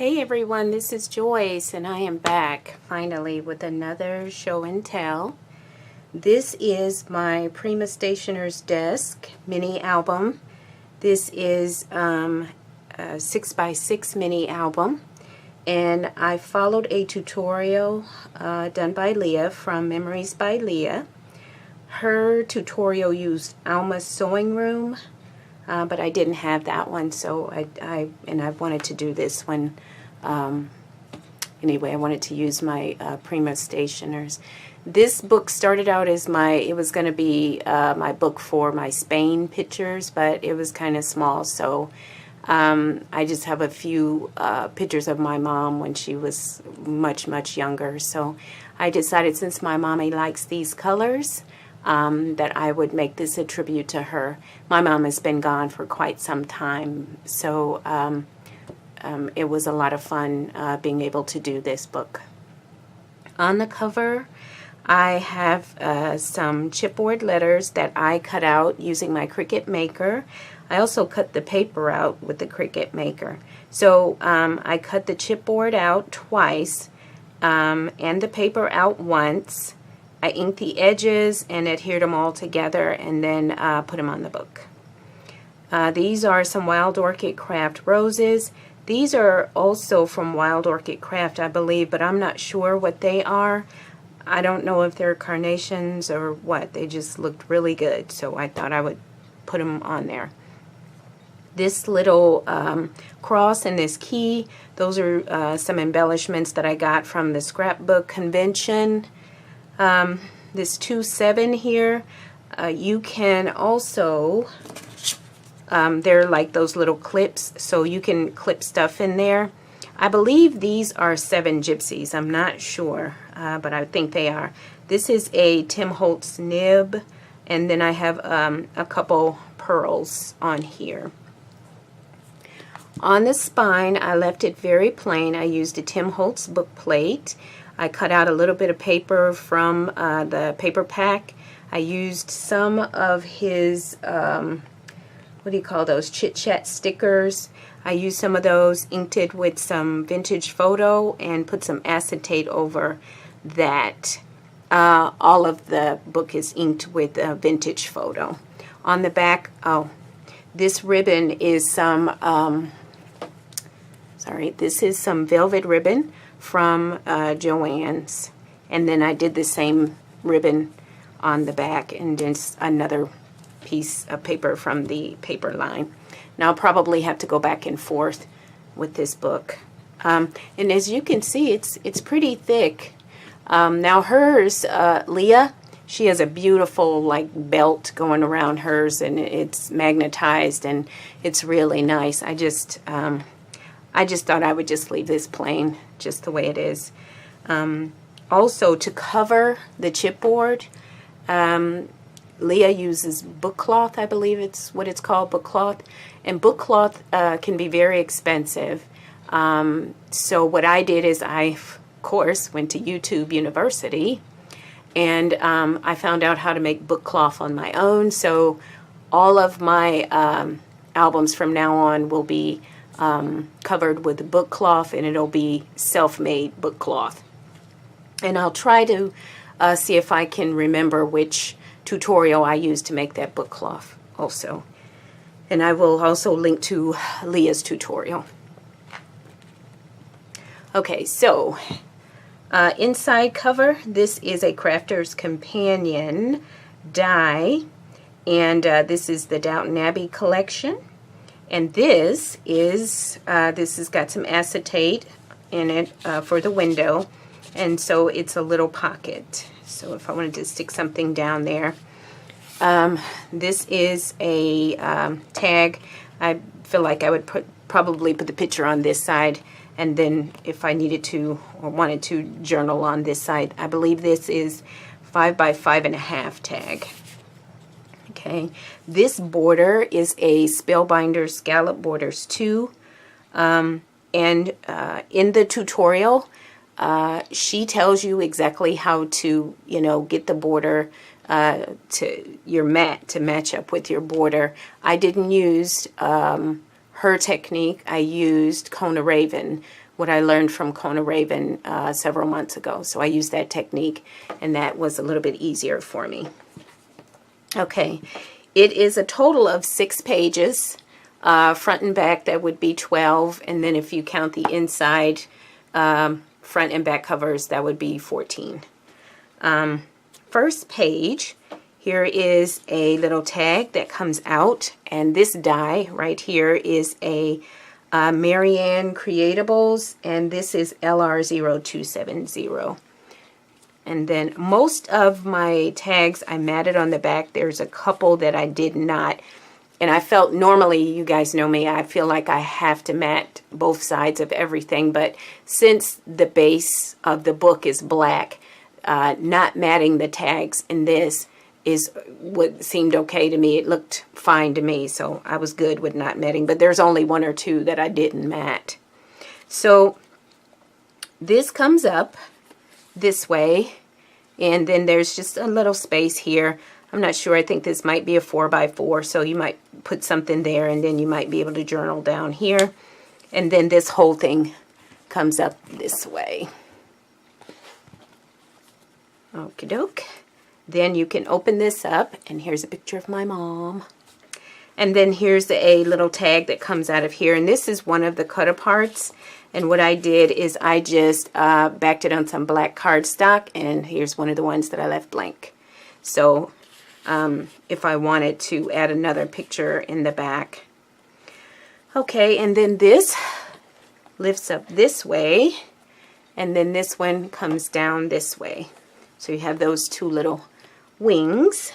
Hey everyone, this is Joyce and I am back finally with another show and tell. This is my Prima Stationer's Desk mini album. This is a 6x6 mini album, and I followed a tutorial done by Leah from Memories by Leah. Her tutorial used Alma's sewing room, but I didn't have that one, so I wanted to do this one. Anyway, I wanted to use my Prima Stationers. This book started out as it was going to be my book for my Spain pictures, but it was kind of small, so I just have a few pictures of my mom when she was much younger. So I decided, since my mommy likes these colors, that I would make this a tribute to her. My mom has been gone for quite some time, so it was a lot of fun being able to do this book. On the cover, I have some chipboard letters that I cut out using my Cricut Maker. I also cut the paper out with the Cricut Maker. So I cut the chipboard out twice and the paper out once. I inked the edges and adhered them all together, and then put them on the book. These are some Wild Orchid Craft roses. These are also from Wild Orchid Craft, I believe, but I'm not sure what they are. I don't know if they're carnations or what. They just looked really good, so I thought I would put them on there. This little cross and this key, those are some embellishments that I got from the scrapbook convention. This 2-7 here, you can also, they're like those little clips, so you can clip stuff in there. I believe these are 7 gypsies. I'm not sure, but I think they are. This is a Tim Holtz nib, and then I have a couple pearls on here. On the spine, I left it very plain. I used a Tim Holtz book plate. I cut out a little bit of paper from the paper pack. I used some of his, what do you call those, Chit Chat stickers. I used some of those, inked it with some vintage photo, and put some acetate over that. All of the book is inked with a vintage photo. On the back, this ribbon is some, this is some velvet ribbon from Joann's, and then I did the same ribbon on the back, and then another piece of paper from the paper line. Now I'll probably have to go back and forth with this book, and as you can see, it's pretty thick. Now hers, Leah, she has a beautiful like belt going around hers, and it's magnetized, and it's really nice. I just thought I would just leave this plain, just the way it is. Also, to cover the chipboard, Leah uses book cloth. I believe it's what it's called, book cloth. And book cloth can be very expensive. So what I did is I, of course, went to YouTube University, and I found out how to make book cloth on my own. So all of my albums from now on will be covered with the book cloth, and it'll be self-made book cloth. And I'll try to see if I can remember which tutorial I used to make that book cloth also. And I will also link to Leah's tutorial. Okay, so inside cover, this is a Crafter's Companion die, and this is the Downton Abbey collection. And this has got some acetate in it for the window, and so it's a little pocket. So if I wanted to stick something down there. This is a tag. I feel like I would probably put the picture on this side, and then if I needed to or wanted to journal on this side. I believe this is 5 by 5.5 tag. Okay, this border is a Spellbinder Scallop Borders 2, and in the tutorial, she tells you exactly how to, get the border to your mat to match up with your border. I didn't use her technique. I used Kona Raven, what I learned from Kona Raven several months ago. So I used that technique, and that was a little bit easier for me. Okay, it is a total of 6 pages. Front and back, that would be 12. And then if you count the inside front and back covers, that would be 14. First page, here is a little tag that comes out. And this die right here is a Marianne Creatables, and this is LR0270. And then most of my tags I matted on the back. There's a couple that I did not. And I felt, normally, you guys know me, I feel like I have to mat both sides of everything. But since the base of the book is black, not matting the tags in this is what seemed okay to me. It looked fine to me, so I was good with not matting. But there's only 1 or 2 that I didn't mat. So this comes up this way, and then there's just a little space here. I'm not sure. I think this might be a 4x4, so you might put something there, and then you might be able to journal down here. And then this whole thing comes up this way. Okie doke. Then you can open this up, and here's a picture of my mom. And then here's a little tag that comes out of here, and this is one of the cut-aparts. And what I did is I just backed it on some black cardstock, and here's one of the ones that I left blank. So if I wanted to add another picture in the back. Okay, and then this lifts up this way, and then this one comes down this way. So you have those 2 little wings.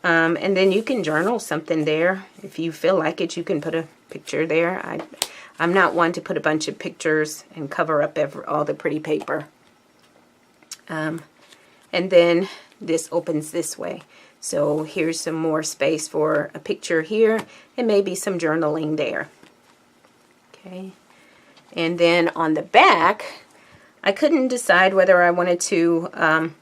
And then you can journal something there. If you feel like it, you can put a picture there. I'm not one to put a bunch of pictures and cover up all the pretty paper. And then this opens this way. So here's some more space for a picture here, and maybe some journaling there. Okay. And then on the back, I couldn't decide whether I wanted to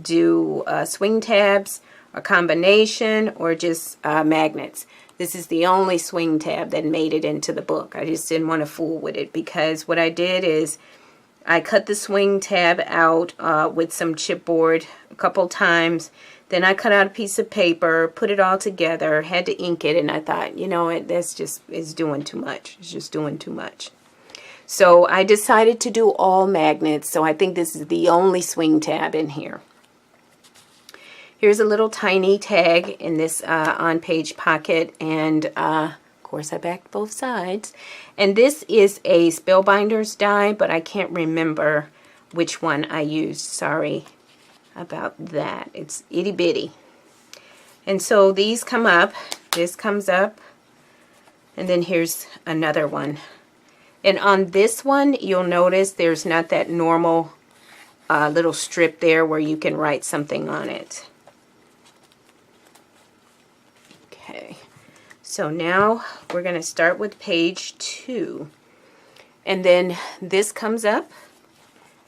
do swing tabs, a combination, or just magnets. This is the only swing tab that made it into the book. I just didn't want to fool with it, because what I did is I cut the swing tab out with some chipboard a couple times. Then I cut out a piece of paper, put it all together, had to ink it, and I thought, you know, that's just, it's doing too much. It's just doing too much. So I decided to do all magnets, so I think this is the only swing tab in here. Here's a little tiny tag in this on-page pocket, and of course I backed both sides. And this is a Spellbinders die, but I can't remember which one I used. Sorry about that. It's itty bitty. And so these come up, this comes up, and then here's another one. And on this one, you'll notice there's not that normal little strip there where you can write something on it. Okay, so now we're going to start with page 2. And then this comes up,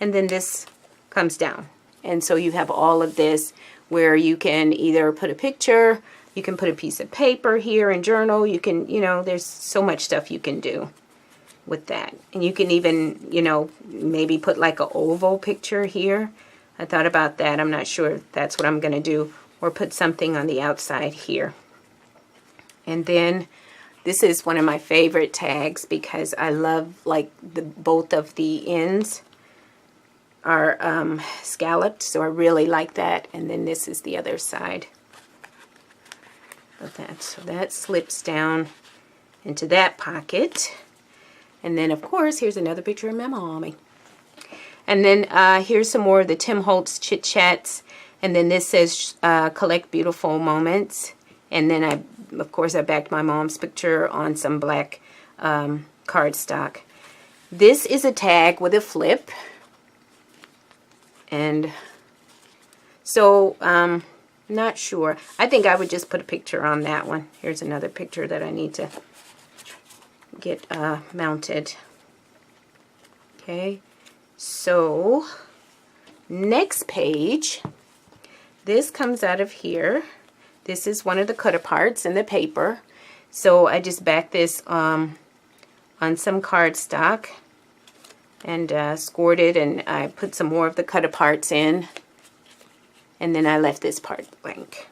and then this comes down. And so you have all of this where you can either put a picture, you can put a piece of paper here and journal, you can, you know, there's so much stuff you can do with that. And you can even, you know, maybe put like an oval picture here. I thought about that. I'm not sure if that's what I'm going to do. Or put something on the outside here. And then this is one of my favorite tags because I love like both of the ends are scalloped, so I really like that. And then this is the other side of that. So that slips down into that pocket. And then, of course, here's another picture of my mommy. And then here's some more of the Tim Holtz Chit Chats. And then this says Collect Beautiful Moments. And then, of course, I backed my mom's picture on some black cardstock. This is a tag with a flip. And so, not sure. I think I would just put a picture on that one. Here's another picture that I need to get mounted. Okay, so next page, this comes out of here. This is one of the cut aparts in the paper. So I just backed this on some cardstock. and scored it, and I put some more of the cut aparts in, and then I left this part blank.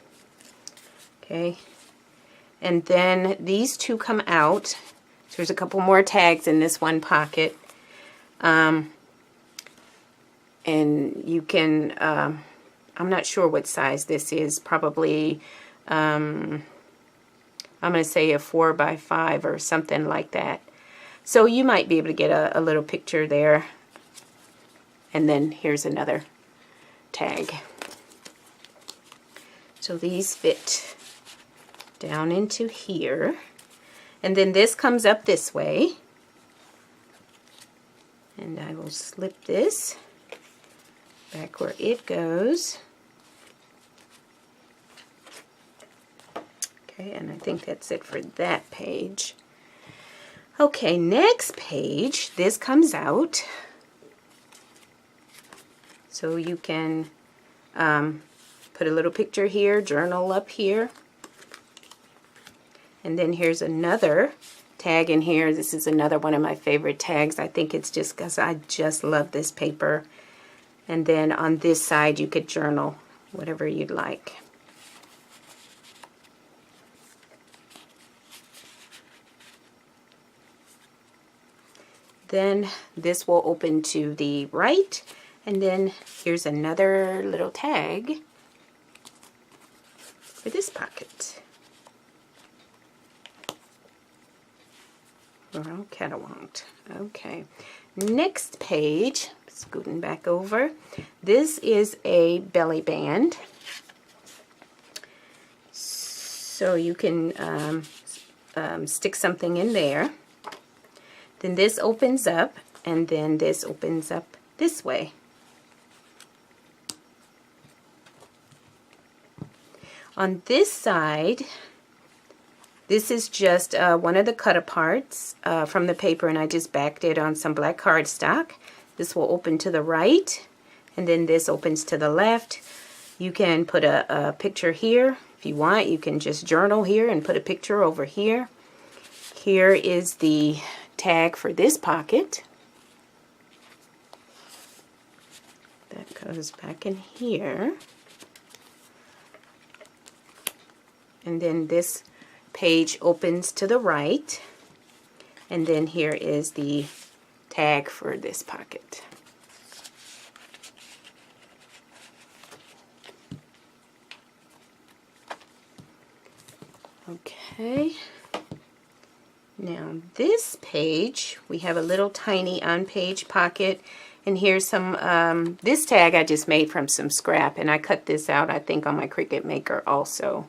Okay, and then these two come out. So there's a couple more tags in this one pocket, and you can, I'm not sure what size this is, probably, I'm going to say a 4x5 or something like that. So you might be able to get a little picture there. And then here's another tag. So these fit down into here. And then this comes up this way. And I will slip this back where it goes. Okay, and I think that's it for that page. Okay, next page, this comes out. So you can put a little picture here, journal up here. And then here's another tag in here. This is another one of my favorite tags. I think it's just because I just love this paper. And then on this side you could journal whatever you'd like. Then this will open to the right, and then here's another little tag for this pocket. Well, cataloged. Okay, next page, scooting back over. This is a belly band. So you can stick something in there. Then this opens up, and then this opens up this way. On this side, this is just one of the cut aparts from the paper, and I just backed it on some black cardstock. This will open to the right, and then this opens to the left. You can put a picture here if you want. You can just journal here and put a picture over here. Here is the tag for this pocket. That goes back in here. And then this page opens to the right. And then here is the tag for this pocket. Okay. Now this page, we have a little tiny on-page pocket, and here's some, this tag I just made from some scrap, and I cut this out, I think, on my Cricut Maker also.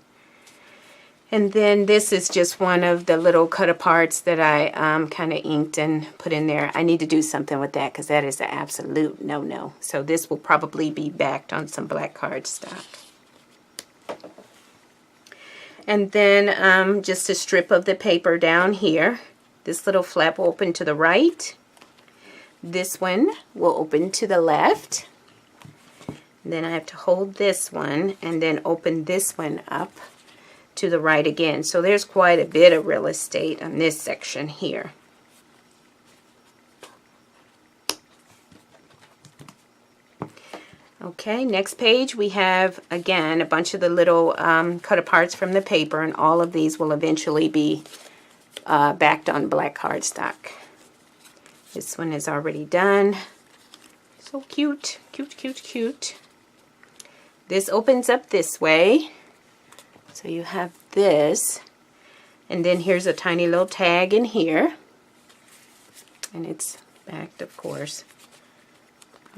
And then this is just one of the little cut aparts that I kind of inked and put in there. I need to do something with that because that is an absolute no-no. So this will probably be backed on some black cardstock. And then just a strip of the paper down here. This little flap will open to the right. This one will open to the left. And then I have to hold this one and then open this one up to the right again. So there's quite a bit of real estate on this section here. Okay, next page we have, again, a bunch of the little cut aparts from the paper, and all of these will eventually be backed on black cardstock. This one is already done. So cute, cute, cute, cute. This opens up this way. So you have this, and then here's a tiny little tag in here, and it's backed, of course.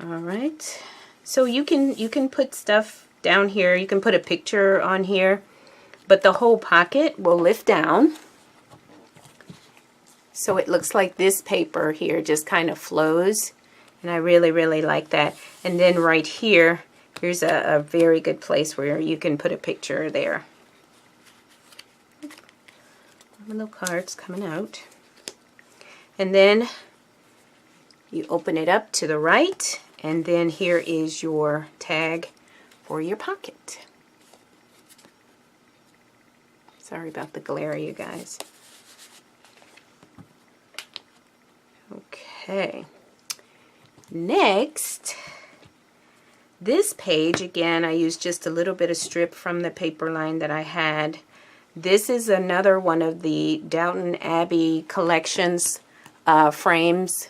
All right. So you can put stuff down here. You can put a picture on here, but the whole pocket will lift down. So it looks like this paper here just kind of flows, and I really, really like that. And then right here, here's a very good place where you can put a picture there. Little cards coming out. And then you open it up to the right, and then here is your tag for your pocket. Sorry about the glare, you guys. Okay, Next, this page, again, I used just a little bit of strip from the paper line that I had. This is another one of the Downton Abbey collections frames,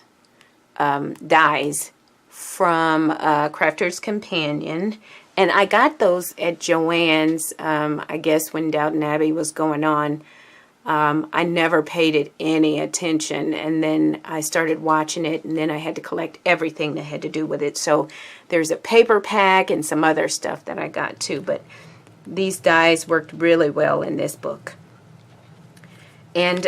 dies from Crafter's Companion. And I got those at Joann's, I guess when Downton Abbey was going on. I never paid it any attention, and then I started watching it, and then I had to collect everything that had to do with it. So there's a paper pack and some other stuff that I got too, but these dies worked really well in this book. And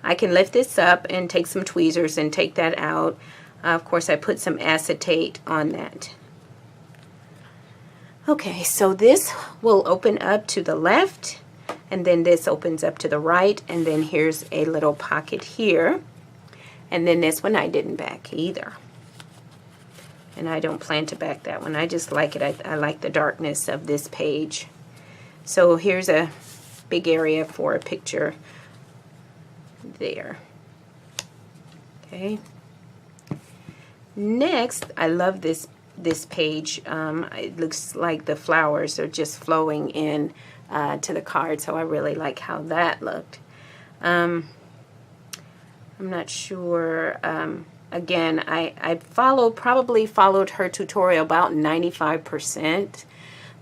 I can lift this up and take some tweezers and take that out. Of course, I put some acetate on that. Okay, so this will open up to the left, and then this opens up to the right, and then here's a little pocket here. And then this one I didn't back either. And I don't plan to back that one. I just like it. I like the darkness of this page. So here's a big area for a picture there. Okay. Next, I love this page. It looks like the flowers are just flowing in to the card, so I really like how that looked. I'm not sure. Again, I probably followed her tutorial about 95%.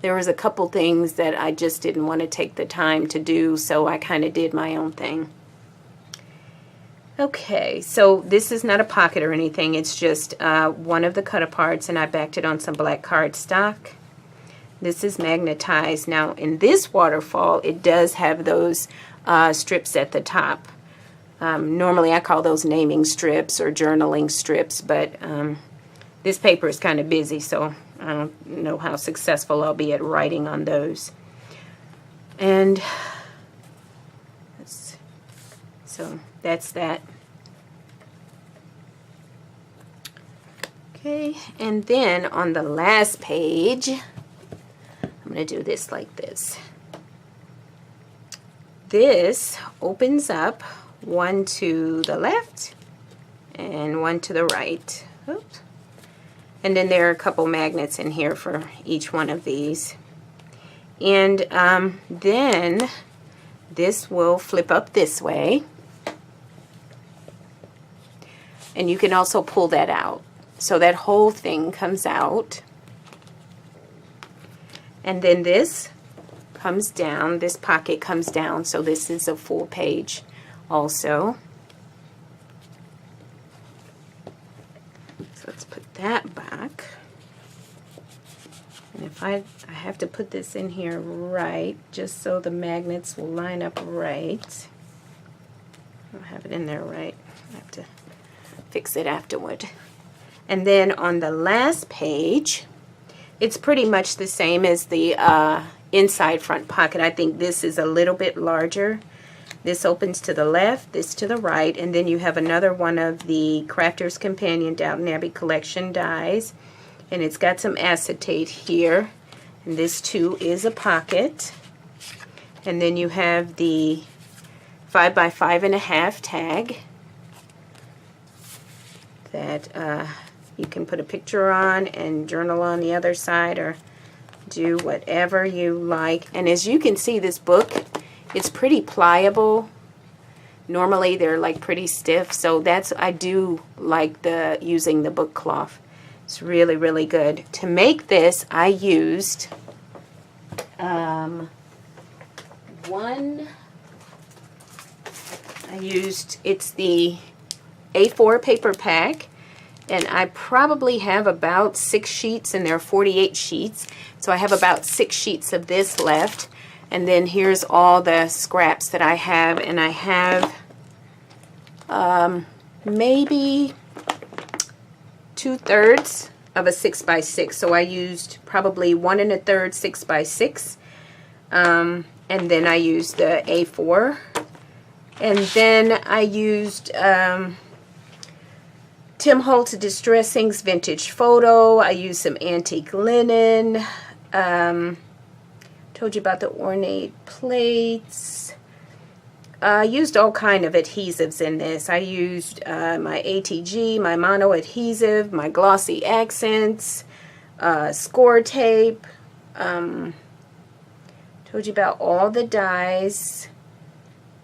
There was a couple things that I just didn't want to take the time to do, so I kind of did my own thing. Okay, so this is not a pocket or anything. It's just one of the cut-aparts, and I backed it on some black cardstock. This is magnetized. Now, in this waterfall, it does have those strips at the top. Normally, I call those naming strips or journaling strips, but this paper is kind of busy, so I don't know how successful I'll be at writing on those. And so that's that. Okay, and then on the last page, I'm going to do this like this. This opens up, one to the left and one to the right. Oops. And then there are a couple magnets in here for each one of these. And then this will flip up this way. And you can also pull that out. So that whole thing comes out. And then this comes down, this pocket comes down, so this is a full page also. So let's put that back. And if I have to put this in here right, just so the magnets will line up right. I don't have it in there right. I have to fix it afterward. And then on the last page, it's pretty much the same as the inside front pocket. I think this is a little bit larger. This opens to the left, this to the right, and then you have another one of the Crafter's Companion Downton Abbey collection dies. And it's got some acetate here. And this too is a pocket. And then you have the 5 by 5.5 tag that you can put a picture on and journal on the other side, or do whatever you like. And as you can see, this book, it's pretty pliable. Normally they're like pretty stiff, so that's, I do like using the book cloth. It's really, really good. To make this, I used it's the A4 paper pack, and I probably have about 6 sheets, and there are 48 sheets, so I have about 6 sheets of this left. And then here's all the scraps that I have, and I have maybe 2/3 of a 6 by 6, so I used probably 1 1/3 6 by 6, and then I used the A4, and then I used Tim Holtz Distressing's Vintage Photo. I used some antique linen. Told you about the ornate plates. used all kind of adhesives in this. I used my ATG, my mono adhesive, my glossy accents, score tape, told you about all the dies,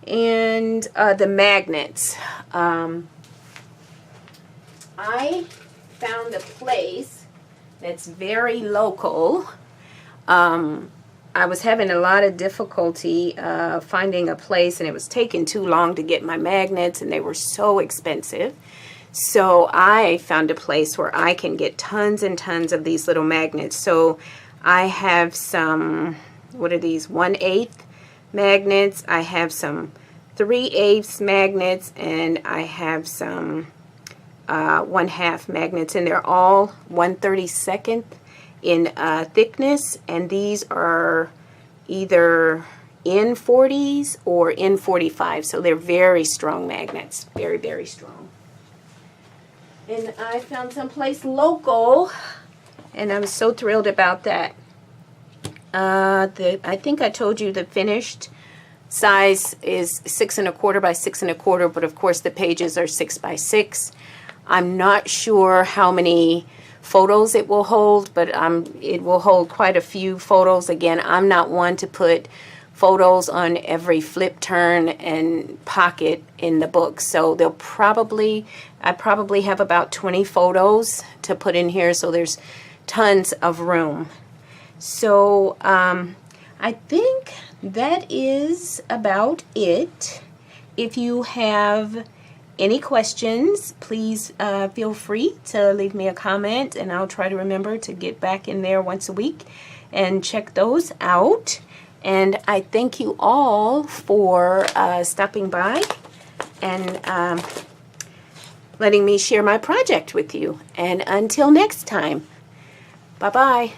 and the magnets. I found a place that's very local. I was having a lot of difficulty finding a place, and it was taking too long to get my magnets, and they were so expensive. So I found a place where I can get tons and tons of these little magnets. So I have some, what are these, 1/8 magnets. I have some 3/8 magnets, and I have some 1/2 magnets, and they're all 1/32 in thickness, and these are either N40s or N45, so they're very strong magnets, very, very strong. And I found someplace local, and I'm so thrilled about that. I think I told you the finished size is 6 1/4 by 6 1/4, but of course the pages are 6 by 6. I'm not sure how many photos it will hold, but it will hold quite a few photos. Again, I'm not one to put photos on every flip, turn, and pocket in the book. So I probably have about 20 photos to put in here, so there's tons of room. So I think that is about it. If you have any questions, please feel free to leave me a comment, and I'll try to remember to get back in there once a week and check those out. And I thank you all for stopping by and letting me share my project with you. And until next time, bye-bye.